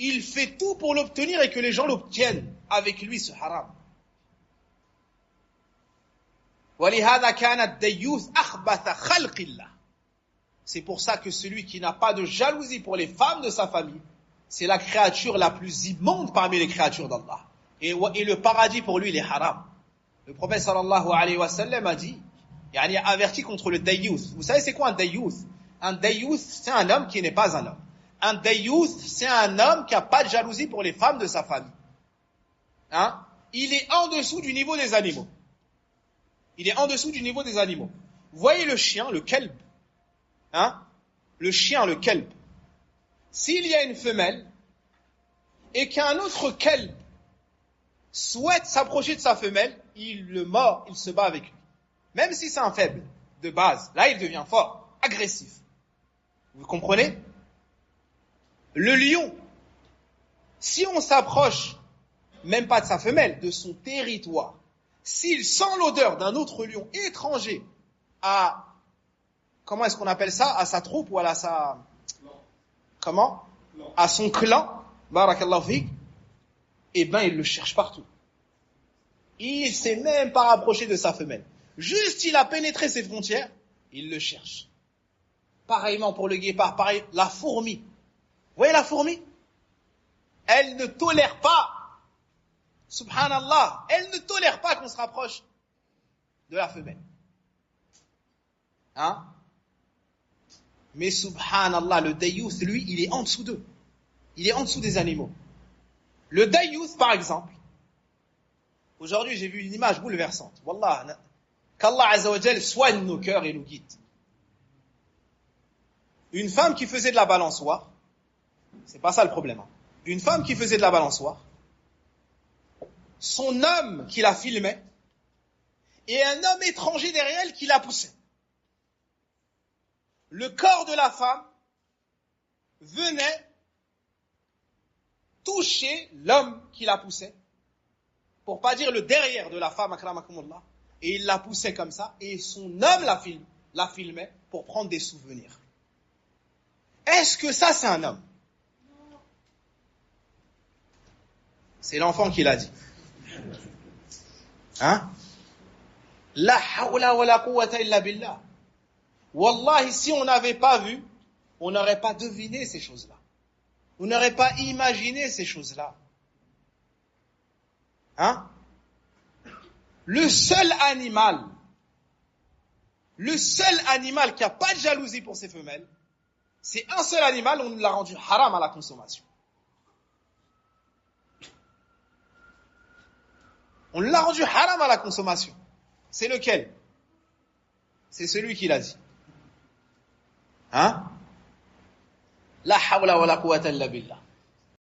il fait tout pour l'obtenir et que les gens l'obtiennent avec lui, ce haram. وَلِهَذَا كَانَ الدَّيُّوث أَخْبَثَ خَلْقِ اللَّهِ. C'est pour ça que celui qui n'a pas de jalousie pour les femmes de sa famille, c'est la créature la plus immonde parmi les créatures d'Allah. Et le paradis pour lui, il est haram. Le prophète sallallahu alayhi wa sallam a dit, il a averti contre le dayyuth. Vous savez c'est quoi un dayyuth? Un dayyuth, c'est un homme qui n'est pas un homme. Un dayyuth, c'est un homme qui n'a pas de jalousie pour les femmes de sa famille. Hein? Il est en dessous du niveau des animaux. Il est en dessous du niveau des animaux. Vous voyez le chien, le kelb. Hein? Le chien, le kelb. S'il y a une femelle et qu'un autre kelb souhaite s'approcher de sa femelle, il le mord, il se bat avec lui. Même si c'est un faible de base, là il devient fort, agressif. Vous comprenez? Le lion, si on s'approche, même pas de sa femelle, de son territoire, s'il sent l'odeur d'un autre lion étranger à, comment est-ce qu'on appelle ça, à sa troupe ou à sa, comment? À son clan, barakallahu fik, eh ben il le cherche partout. Il s'est même pas rapproché de sa femelle. Juste il a pénétré ses frontières, il le cherche. Pareillement pour le guépard, pareil, la fourmi. Vous voyez la fourmi? Elle ne tolère pas, subhanallah, elle ne tolère pas qu'on se rapproche de la femelle. Hein? Mais subhanallah, le dayyuth, lui, il est en dessous d'eux. Il est en dessous des animaux. Le dayyuth, par exemple, aujourd'hui j'ai vu une image bouleversante. Wallah, qu'Allah Azza wa Jal soigne nos cœurs et nous guide. Une femme qui faisait de la balançoire, c'est pas ça le problème. Hein. Une femme qui faisait de la balançoire, son homme qui la filmait, et un homme étranger derrière elle qui la poussait. Le corps de la femme venait toucher l'homme qui la poussait, pour pas dire le derrière de la femme, akramakumullah, et il la poussait comme ça, et son homme la filmait pour prendre des souvenirs. Est-ce que ça c'est un homme? C'est l'enfant qui l'a dit. Hein? La hawla wa la quwwata illa billah. Wallahi, si on n'avait pas vu, on n'aurait pas deviné ces choses-là. On n'aurait pas imaginé ces choses-là. Hein? Le seul animal qui n'a pas de jalousie pour ses femelles, c'est un seul animal, on l'a rendu haram à la consommation. On l'a rendu haram à la consommation. C'est lequel? C'est celui qui l'a dit. Hein? La hawla wa la quwwata illa billah.